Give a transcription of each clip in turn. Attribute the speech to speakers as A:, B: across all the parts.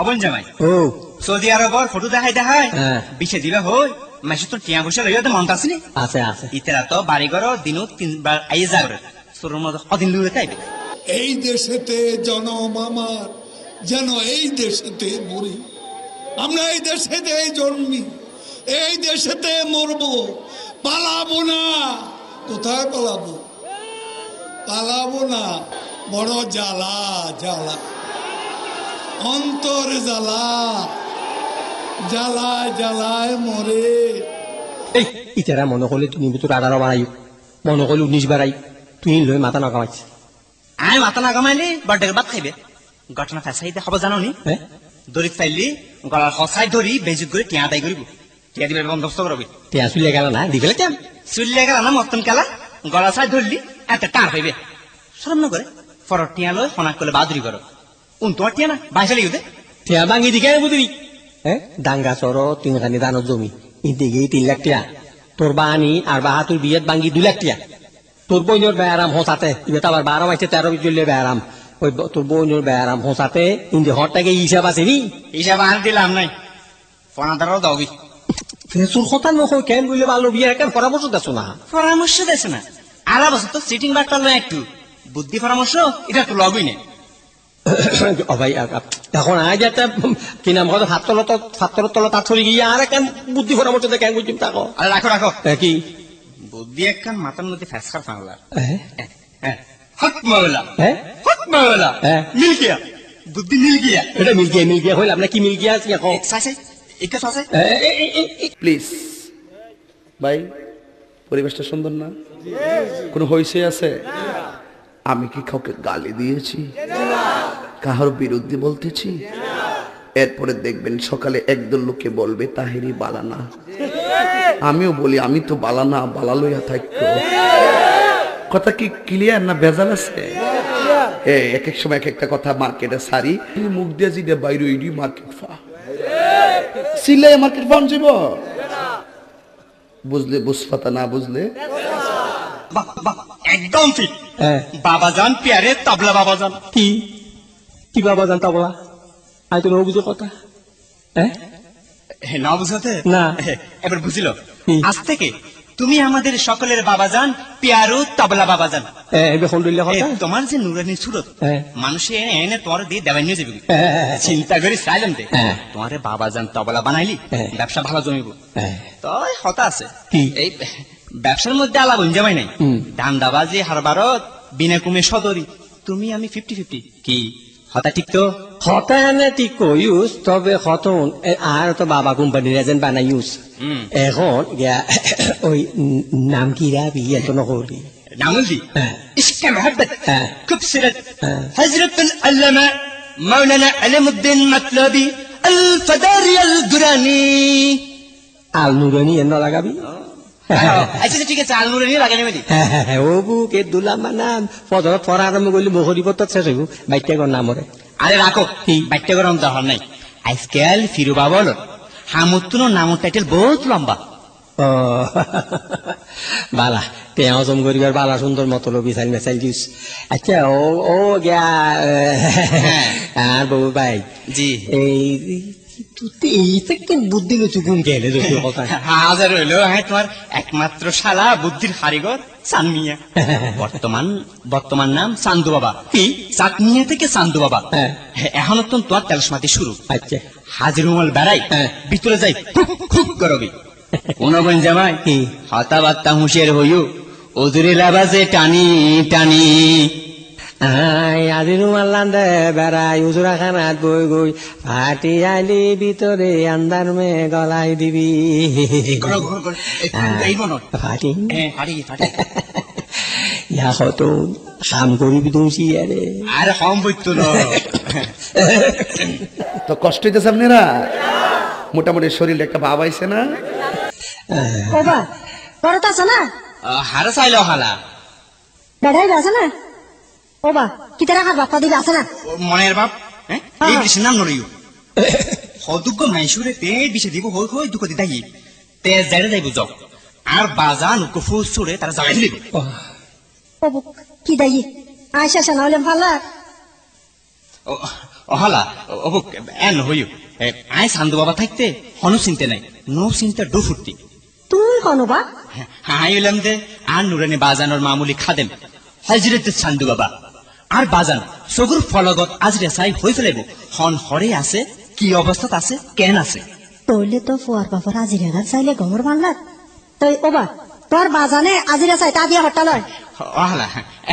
A: অবন জামাই
B: ও
A: Saudi আরবর photo দেখাই বিশে দিবা হই মাসে তো টিয়া বসে লইয়া মন আসেনি
B: আছে আছে
A: ইতারা তো বাড়িঘর দিনও 3 বার আইয়ে যাবে তোর মধ্যে কদিন লুয়ে তাইবে
C: এই দেশেতে জনম আমার যেন এই দেশেতে মরি, আমরা এই দেশেতে জন্মি, এই দেশেতে মরবো, পালাবো না। কোথায় পালাবো? পালাবো না, বড় জ্বালা জ্বালা, অন্তর জ্বালা, জ্বালায় জ্বালায় মরে।
B: এই ইতারা মনে করলে তুমি তো 18 বাড়াই, মনে করলে 19 বাড়াই, তুই লই মাথা নাকামাইছ।
A: আমি মাথা নাকামাইলে বার্থডে ভাত খাইবে। ঘটনা ফেসাইতে হব জানো নি? দড়ি ফাইলি গলার হসাই ধরি বেজুত করে টিয়া আদায় করিব। টিয়া দিবে বন্দোবস্ত করবে।
B: টিয়া চুলে গেল না দিবে কেন?
A: চুলে গেল না মতন খেলা গলা সাই ধরলি একটা টান পাইবে। শরম না করে ফরট টিয়া লয় ফোনা করলে বাদুরি করো। তোমার টিয়া না বাইশা লিখে দে।
B: টিয়া ভাঙি দিকে বুঝবি? ডাঙ্গা চর 3খানি দানোর জমি ইদিকে 3 লাখ টিয়া, তোর বাহানি আর বাহাতুর বিয়েত ভাঙি 2 লাখ টিয়া। তোর বইনোর ব্যায়ারাম হোসাতে এটা আবার 12 মাসে 13 চললে ব্যায়ারাম, ওই তোর বইনোর ব্যায়ারাম হোসাতে ইন্দি হরটাকে হিসাব আছে নি?
A: হিসাব আর দিলাম নাই, ফোনাদারও দাওবি।
B: তোর কথা নকই কেন বললে ভালো বিয়ে কেন পরামর্শ দেছ না?
A: পরামর্শ দেছ না আর বছর তো সিটিং বার্তা লয় একটু বুদ্ধি পরামর্শ এটা তো লগই নেই।
B: ভাই এখন আজ একটা কি নাম কথা ফাত্তর তল তার ছড়ি গিয়ে আর কেন বুদ্ধি পরামর্শ দেয় কেন বুঝছি তাকো?
A: আরে রাখো রাখো
B: কি
A: বুদ্ধি একখান মাথার মধ্যে ফ্যাসকার ফাংলা হক মাওলা হক মাওলা মিল গিয়া বুদ্ধি মিল গিয়া।
B: এটা মিল গিয়া হইল আপনার কি মিল গিয়া আছে এখন?
D: প্লিজ ভাই, পরিবেশটা সুন্দর না? কোনো হইছে আছে? আমি কি কাউকে গালি দিয়েছি, কাহার বিরুদ্ধে বলতেছি? এরপরে দেখবেন সকালে একদল লোকে বলবে তাহেরি বালানা, আমিও বলি আমি তো বালানা, বালা লইয়া থাকতো। কথা কি ক্লিয়ার না ভেজাল আছে? এক এক সময় এক একটা কথা মার্কেটে সারি মুখ দিয়ে জিদে বাইরে ইডি মার্কেট ফা সিলে মার্কেট ফাউন যাব বুঝলে বুঝপাতা না বুঝলে
A: একদম ঠিক। বাবাজান প্যারে তবলা বাবাজান।
B: কি কি বাবাজান তবলা? আমি তো বুঝো কথা
A: না বুঝাতে
B: না
A: এবার বুঝিল। আজ থেকে তুমি আমাদের সকলের বাবাজান, পিয়ারু তবলা বাবাজান। তোমার যে নুরানি সুরত মানুষে এনে তোমার দিয়ে দেওয়াই নিয়ে যাবে, চিন্তা করি চাইলাম দে তোমার বাবাজান তবলা বানাইলি ব্যবসা ভালো জমিব। তো হতা আছে এই ব্যবসার মধ্যে আলাপ যাবাই নাই, ধান্দাবাজি হারবারত বিনা কুমে সদরি, তুমি আমি 50-50 কি হতা ঠিক? তো
B: হতা না ঠিক ইউজ, তবে হতন আর তো বাবা কোম্পানির এজেন্ট বানাই ইউজ। এখন ওই নাম কি রাবি এত নকরি
A: নামুলদি ইসকা মহব্বত খুবসুরত হযরতুল আল্লামা মাওলানা আলামউদ্দিন মাতলবি আল ফাদারি আল দুরানি।
B: আল নুরানি এন লাগাবি?
A: আচ্ছা ঠিক আছে, আল নুরানি লাগাই নেবে।
B: ও বুকে দুলাম নাম ফজরত পড়া আরম্ভ করলে মহরিবত শেষ হইব বাইটাগর নামরে।
A: আরে রাখো বাইটাগর দরকার নাই, আজকাল ফিরু বাবল হামুতুন নামর টাইটেল বহুত লম্বা।
B: বালা তে হজম করিবার বালা সুন্দর মতলব বিছাল মেসাইল দিস। আচ্ছা ও ও গিয়া আর বাবু ভাই
A: জি
B: এই বুদ্ধি লুচু গুণ গেলে
A: হাজার হইল। হ্যাঁ তোমার একমাত্র শালা বুদ্ধির হারিগর চানমিয়া। বর্তমান নাম চান্দু বাবা। কি চাটমিয়া থেকে চান্দু বাবা। এখন তো তোমার তেলসমাতি শুরু।
B: আচ্ছা
A: হাজিরুমাল বেড়াই ভিতরে যাই খুব খুব করবি কোনগঞ্জ জামাই হতাবার্তা হুঁশিয়ার হইও ওজুরে লাবাজে টানি টানি।
B: আজি রুমাল লান্দে বেড়াই উজুরা খানাত বই গই ফাটি আইলি ভিতরে আন্দার মে গলাই দিবি ফাটি ইয়া হতন কাম করিবি তুমি আরে
A: আরে কম বইতো না
D: তো কষ্ট হইতেছে আপনারা? মোটামুটি শরীরে একটা ভাব আইছে না?
E: বাবা বড় তো আছে না?
A: হারা চাইলো হালা
E: বেড়াই আছে না? ও বা কি তারা খার বাপ্পা দিবে আছে না?
A: মনের বাপ এই বেশি নাম নড়িও হদুগ্য মাইশুরে তে বিশে দিব হই হই দুঃখ দিদাই তে জায়গা যাইব যাও আর বাজান কুফু সুরে তারা জায়গা দিব।
E: ও কি দাই আয়সা না হলে ভালো
A: অহলা অবুক এন হইও আয় সান্দু বাবা থাকতে হনু চিন্তা নাই নো চিন্তা ডো ফুর্তি
E: তুই কনো বা
A: হাই হইলাম দে আর নুরানি বাজানোর মামুলি খাদেম হজরত সান্দু বাবা আর বাজান সগুর ফলগত আজরে চাই হই ফেলাইব হন হরে আছে কি অবস্থাত আছে কেন আছে
E: তইলে তো ফুয়ার বাপর আজিরা চাইলে গমর বাংলার তই ওবা তোর বাজানে আজিরা চাই তা দিয়ে হটালয়
A: অহলা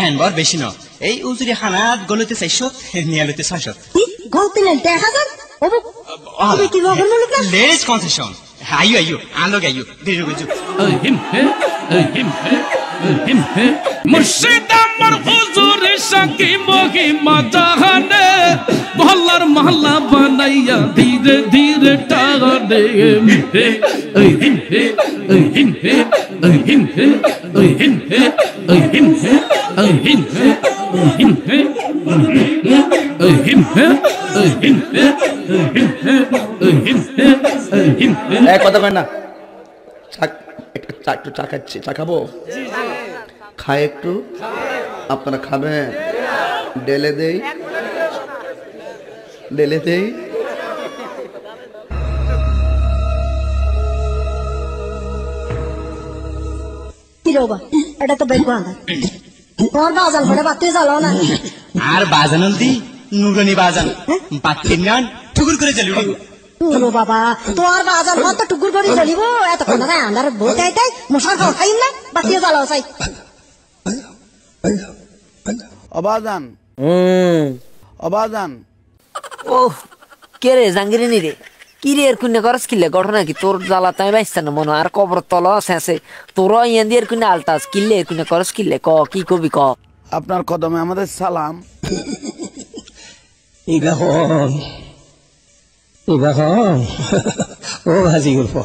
A: এন বর বেশি ন এই উজুরি খানাত গলতে 400 নিয়ালতে 600
E: গলতি নেই দেখা যান ওবু তুমি কি মগর মুলুক না
A: লেস কনসেশন আইও আইও আলোগ আইও দেরি গজু
F: মুর্শিদ আমার হুজুরের সাকি মহিমা জাহানে মহল্লার মহল্লা বানাইয়া ধীরে ধীরে টানে
D: কথা কয় না একটু চা খাচ্ছি চা খাবো খাই একটু আপনারা খাবেন ডেলে দেই
E: কি রোবা এটা তো বেগ বাঁধা তোর বাজান ঘরে বাতি জ্বালাও না
A: আর বাজানল দি নুরানি বাজান বাতির গান টুকুর করে জ্বালিব
E: ও বাবা তোর বাজান কত টুকুর করে জ্বলিব এত কোন আন্ধার বউ তাই তাই মশার খাও খাইম না বাতি জ্বালাও চাই
G: অবাজান ও কে রে জাঙ্গিরি নি রে কি রে এর কুন্নে করস কিলে ঘটনা কি তোর জ্বালা তাই বাইছ না মনে আর কবর তল শেষে তোর ইয়ান দিয়ে কুন্নে আলতাস কিলে কুন্নে করস কিলে ক কি কবি ক
H: আপনার কদমে আমাদের সালাম
B: ইবাহন ও হাজি গল্প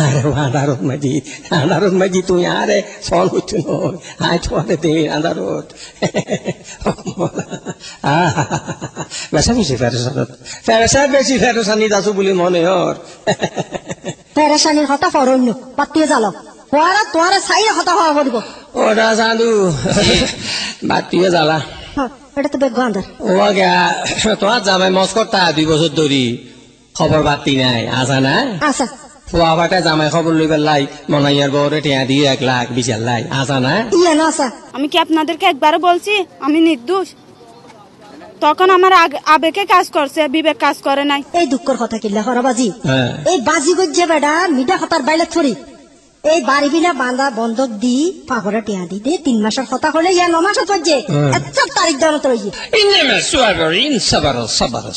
B: আরে আন্ধারত মাঝি তুই আরে সল হচ্ছে নয় আয় ছোয়ারে দে আন্ধারত বেশা বেশি ফেরেসার বেশি ফেরেসানি দাসু বলে মনে হর
E: পেরেশানির হতা ফরন্য বাতি জ্বালাও তোরা তোরা চাই হতা হওয়া পড়ব
B: ওরা জানু বাতিও জ্বালা
E: এটা তো বেগ বাঁধা
B: ও গা তোমার জামাই মস্করটা 2 বছর ধরি খবর বাতি নাই আসা না
E: আচ্ছা
B: ফুয়া বাটা জামাই খবর লইবার লাই মনাইয়ার বউরে টিয়া দিয়ে 1 লাখ 20 লাই আসা না
E: ইয়ে না আচ্ছা
I: আমি কি আপনাদেরকে একবারও বলছি আমি নির্দোষ তখন আমার আবেগে কাজ করছে বিবেক কাজ করে নাই
E: এই দুঃখের কথা কিল্লা হরবাজি এই বাজি গজ্জে বেড়া মিডা হতার বাইলে থরি এই বাড়ি বিনা বাঁধা বন্ধক দি পাগড়া টিয়া দি দে 3 মাসের কথা হলে ইয়া 9 মাস হচ্ছে এত তারিখ দেওয়া তো রয়েছে
B: ইন্নামা সুয়াবরিন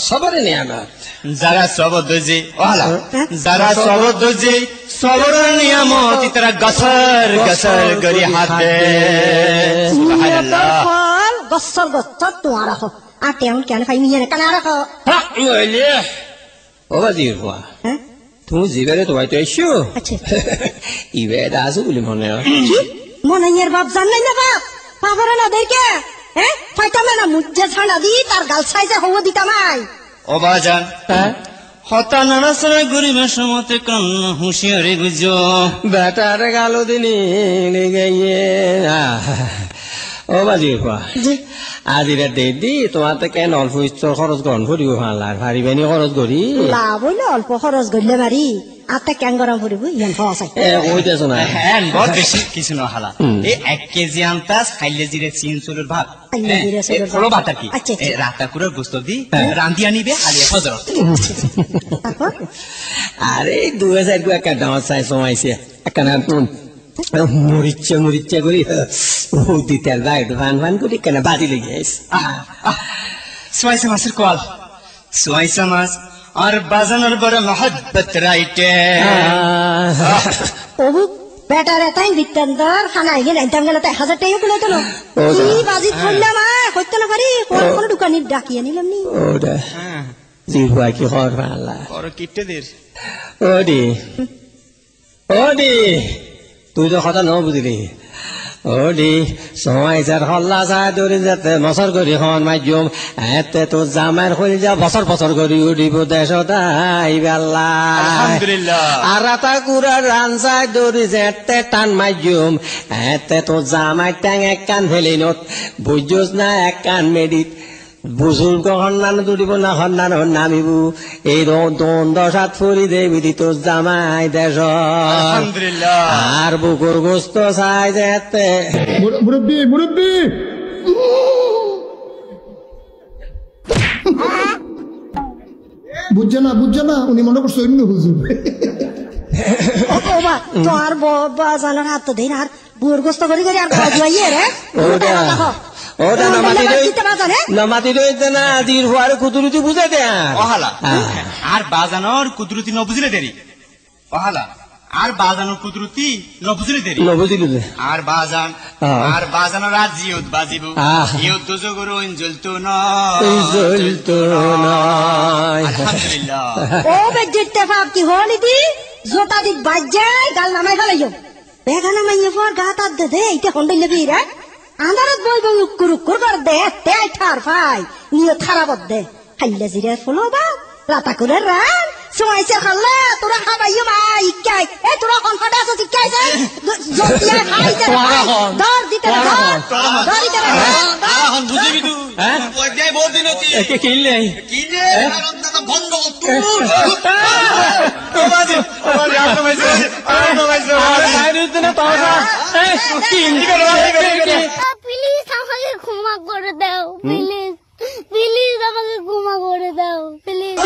B: সবর নিয়ামত
A: যারা সবর দজি ওয়ালা যারা সবর দজি সবরের নিয়ামত ইতরা গসর গরি হাতে সুবহানাল্লাহ
E: ফল গসর তোমার রাখো আর তেমন কেন খাই মিয়া কেন রাখো
B: ওইলে ও বাজির ফুয়া
E: হ্যাঁ
B: তুমি জিবারে তো বাইতে আইছো
E: আচ্ছা
B: ইবে দাসু বলি মনে হয়
E: মনাইয়ের বাপ জান নাই না বাপ পাগড়া না দেখে হ্যাঁ ফাইতামে না মুজ্জে ছানা দি তার গাল সাইজে হওয়া দিতামাই
A: ও বাজান হতা নানাসরা গরিবের সমতে কোন হুঁশিয়ারি গুজো
B: বেটার গালো দিনি গাইয়ে ও বাজির ফুয়া
E: জি
B: আজিরা দেদি তোমার তো কেন অল্প ইচ্ছর খরচ গ্রহণ করিব ভালার ভারিবানি খরচ করি
E: লাভ হইলে অল্প খরচ গড়লে মারি আত্মা কেন গরম করিব ইয়ান হওয়া চাই
B: কইতেছ না
A: হ্যাঁ বহুত বেশি কিছু না হালা এই 1 কেজি আনতাস খাইলে জিরে চিন চুলের ভাত
E: খাইলে জিরে চুলের ভাত।
A: ফলো বাটা কি
E: আচ্ছা, আচ্ছা।
A: রাতা করে গোস্ত দি রান্দি আনিবে আলিয়া হজরত
E: তারপর
B: আরে 2000 গো একটা দাম চাই সমাইছে একটা না মরিচ্চা করি দিতে বাইট ভান করি কেন বাদি লেগে
A: সোয়াইসা মাছের কোয়াল সোয়াইসা মাছ আর বাজানোর বড় মহব্বত রাইটে
E: ওহু বেটারে তাই দিতেন্দার খানা আইলে নাইতাম গেলে তো 1000 টাকা কুলে তো কি বাজি করলাম কইতে না পারি কোন দোকানি ডাকিয়ে নিলাম নি
B: ওটা জিহুয়া কি হর ভালা
A: বড় কিটে দের
B: ওডি তুই তো কথা ন বুঝলি ওডি সময় যার হল্লা যায় দৌড়ি যেতে বছর করি হন মাধ্যম এতে তো জামাইর হয়ে যা বছর করি উঠিব দেশ
A: আলহামদুলিল্লাহ
B: আর রাতা কুড়ার রান যায় দৌড়ি যেতে টান মাধ্যম এতে তো জামাই ট্যাং 1 কান ফেলি নত বুঝোস না 1 কান মেডিত বুজুর্গ সন্ধান তুলিব না সন্ধান নামিবু এই দশাত ফুরি দেবি তোর জামাই দেশ
A: আলহামদুলিল্লাহ
B: আর বুকুর গোস্ত চাই যেতে
C: মুরব্বী মুরব্বী বুঝছে না উনি মনে করছে অন্য হুজুর
E: তোমার বাজানোর হাত তো দেন আর বুড় গোস্ত করে করে আর বাজুয়াইয়ে রে
B: ওটা নামাতি রয়েছে না দির হওয়ার কুতুরুতি বুঝে দেয়
A: ওহালা আর বাজানোর কুদরতি ন বুঝলে দেরি ওহালা আর বাজানোর কুদরতি ন বুঝলে দেরি আর বাজানোর আর জিয়ত বাজিব ইয়ত তো জগর জ্বলতো নয় আলহামদুলিল্লাহ
E: ও বেজিতে ফাপ কি হলি দি জোতা দি বাজ্জাই গাল নামাই ফেলাইও বেগানা মাইয়ে পর গা তার দে এইটা হন্ডলে বিরা আন্দারত বই বই উক্কুর কর দে তে ঠার ফাই নিয়ে থারাবত দে হাইলে জিরে ফুলো বা লাতা করে রান সমাইছে খাল্লা তোরা খাবাইও মা ইকাই এ তোরা কোন ফাটা আছে ইকাই যা জতিয়া খাইতে দর দিতে দর দিতে
A: এখন বুঝিবি তুই ওই যাই বহুত দিন হতি
B: একে কিনলে
A: কারণ দাদা বন্ধ তুই ও বাজি
J: প্লিজ আমাকে ক্ষমা করে দাও প্লিজ প্লিজ আমাকে ক্ষমা করে দাও প্লিজ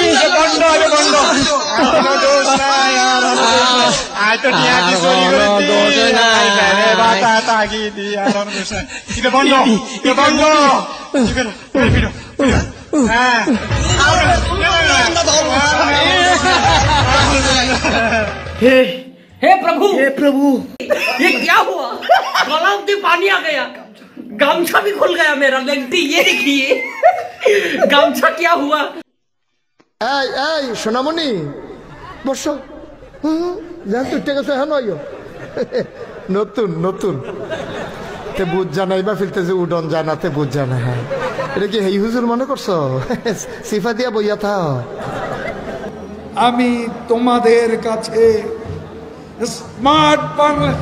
K: हे प्रभु ये क्या हुआ गलाव में पानी आ गया गमछा भी खुल गया मेरा लेंटी ये देखिए गमछा क्या हुआ
C: এই সোনামণি বসো জান তুই টেকে তো হ্যাঁ নতুন তে বুঝ জানাইবা ফিরতেছে উডন জানাতে বুঝ জানা হ্যাঁ এটা কি হেই হুজুর মনে করছো সিফা দিয়া বইয়া থাও আমি তোমাদের কাছে স্মার্ট বাংলা